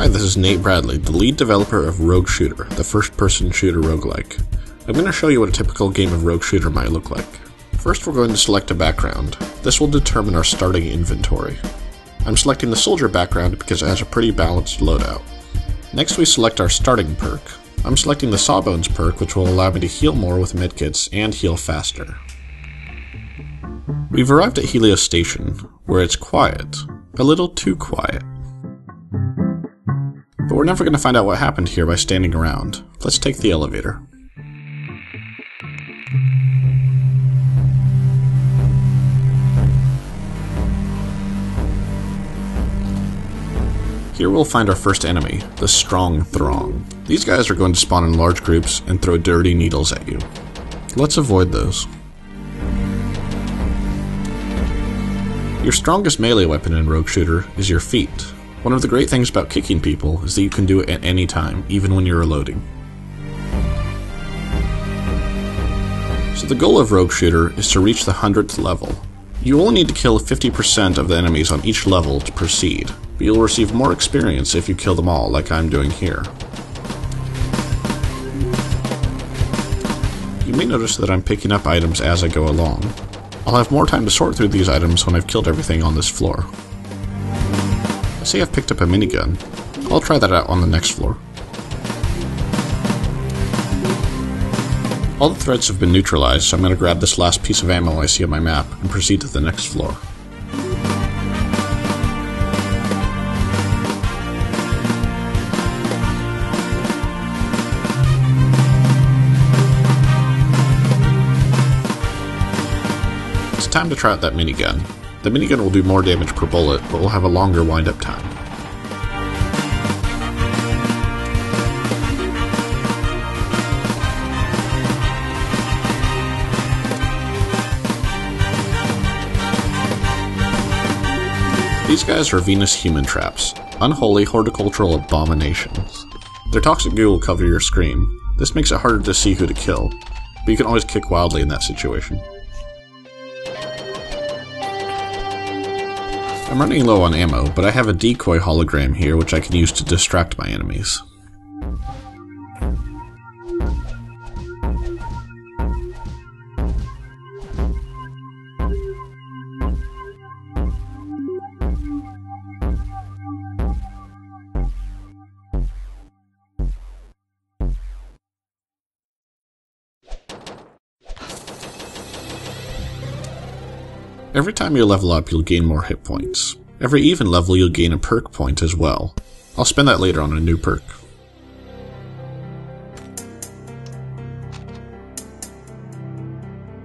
Hi, this is Nate Bradley, the lead developer of Rogue Shooter, the first-person shooter roguelike. I'm going to show you what a typical game of Rogue Shooter might look like. First, we're going to select a background. This will determine our starting inventory. I'm selecting the soldier background because it has a pretty balanced loadout. Next, we select our starting perk. I'm selecting the Sawbones perk, which will allow me to heal more with medkits and heal faster. We've arrived at Helios Station, where it's quiet. A little too quiet. But we're never going to find out what happened here by standing around. Let's take the elevator. Here we'll find our first enemy, the Strong Throng. These guys are going to spawn in large groups and throw dirty needles at you. Let's avoid those. Your strongest melee weapon in Rogue Shooter is your feet. One of the great things about kicking people is that you can do it at any time, even when you're reloading. So the goal of Rogue Shooter is to reach the 100th level. You only need to kill 50% of the enemies on each level to proceed, but you'll receive more experience if you kill them all, like I'm doing here. You may notice that I'm picking up items as I go along. I'll have more time to sort through these items when I've killed everything on this floor. I say I've picked up a minigun. I'll try that out on the next floor. All the threats have been neutralized, so I'm going to grab this last piece of ammo I see on my map and proceed to the next floor. It's time to try out that minigun. The minigun will do more damage per bullet, but will have a longer wind-up time. These guys are Venus human traps, unholy horticultural abominations. Their toxic goo will cover your screen. This makes it harder to see who to kill, but you can always kick wildly in that situation. I'm running low on ammo, but I have a decoy hologram here which I can use to distract my enemies. Every time you level up, you'll gain more hit points. Every even level, you'll gain a perk point as well. I'll spend that later on a new perk.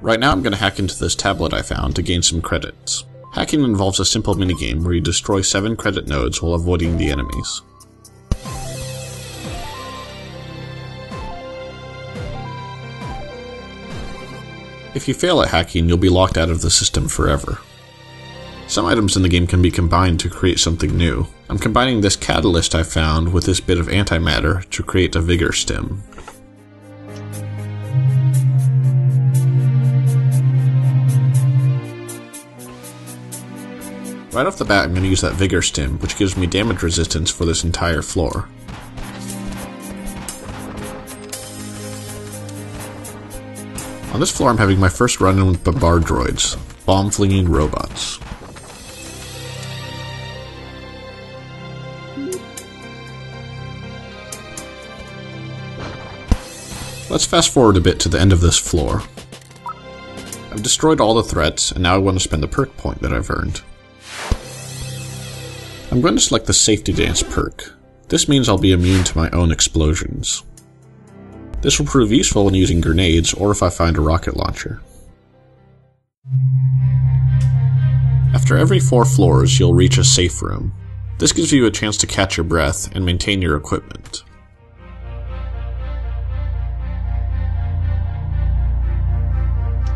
Right now I'm going to hack into this tablet I found to gain some credits. Hacking involves a simple minigame where you destroy 7 credit nodes while avoiding the enemies. If you fail at hacking, you'll be locked out of the system forever. Some items in the game can be combined to create something new. I'm combining this catalyst I found with this bit of antimatter to create a vigor stim. Right off the bat, I'm going to use that vigor stim, which gives me damage resistance for this entire floor. On this floor I'm having my first run-in with bombard droids, bomb-flinging robots. Let's fast forward a bit to the end of this floor. I've destroyed all the threats, and now I want to spend the perk point that I've earned. I'm going to select the Safety Dance perk. This means I'll be immune to my own explosions. This will prove useful when using grenades or if I find a rocket launcher. After every 4 floors, you'll reach a safe room. This gives you a chance to catch your breath and maintain your equipment.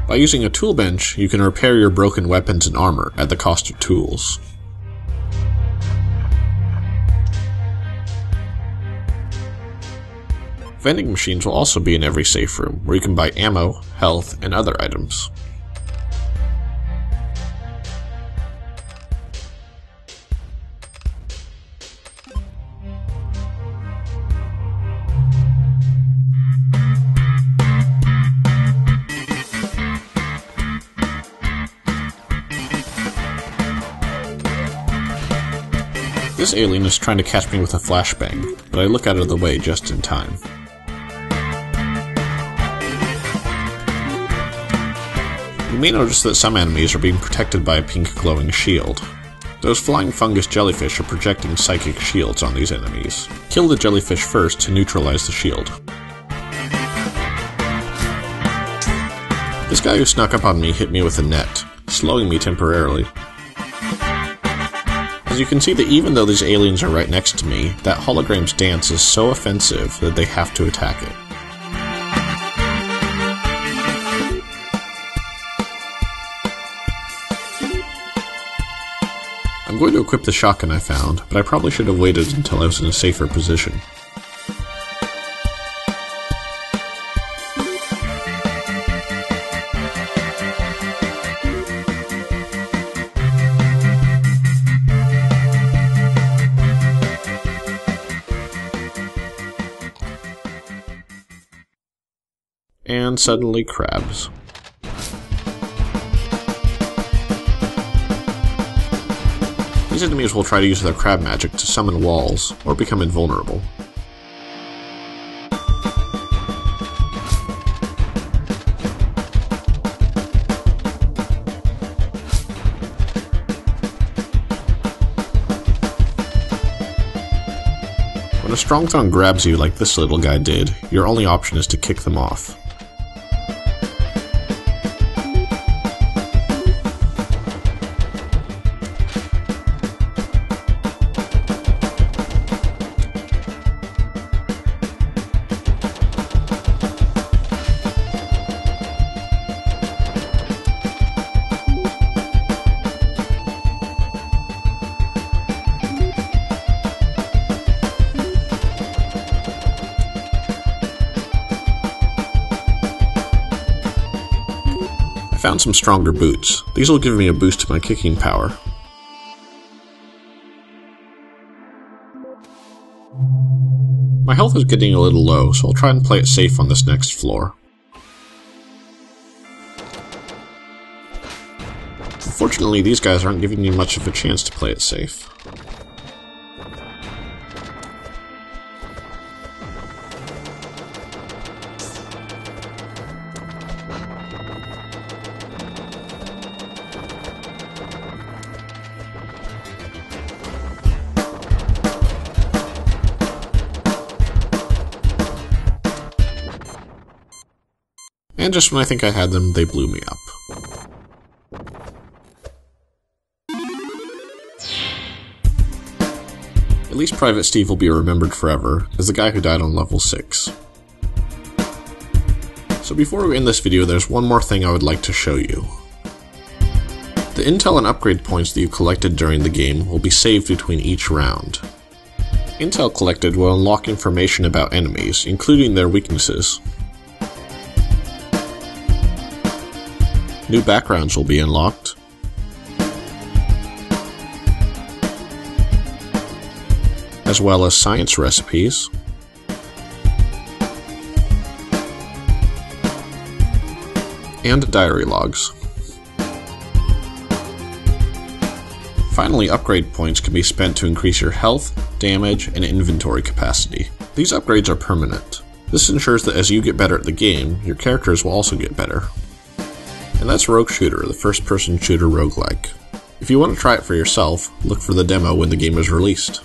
By using a tool bench, you can repair your broken weapons and armor at the cost of tools. Vending machines will also be in every safe room, where you can buy ammo, health, and other items. This alien is trying to catch me with a flashbang, but I look out of the way just in time. You may notice that some enemies are being protected by a pink glowing shield. Those flying fungus jellyfish are projecting psychic shields on these enemies. Kill the jellyfish first to neutralize the shield. This guy who snuck up on me hit me with a net, slowing me temporarily. As you can see that even though these aliens are right next to me, that hologram's dance is so offensive that they have to attack it. I'm going to equip the shotgun I found, but I probably should have waited until I was in a safer position. And suddenly crabs. These enemies will try to use their crab magic to summon walls, or become invulnerable. When a Strongthong grabs you like this little guy did, your only option is to kick them off. I found some stronger boots. These will give me a boost to my kicking power. My health is getting a little low, so I'll try and play it safe on this next floor. Unfortunately, these guys aren't giving me much of a chance to play it safe. And just when I think I had them, they blew me up. At least Private Steve will be remembered forever as the guy who died on level 6. So before we end this video, there's one more thing I would like to show you. The intel and upgrade points that you collected during the game will be saved between each round. Intel collected will unlock information about enemies, including their weaknesses. New backgrounds will be unlocked. As well as science recipes. And diary logs. Finally, upgrade points can be spent to increase your health, damage, and inventory capacity. These upgrades are permanent. This ensures that as you get better at the game, your characters will also get better. And that's Rogue Shooter, the first-person shooter roguelike. If you want to try it for yourself, look for the demo when the game is released.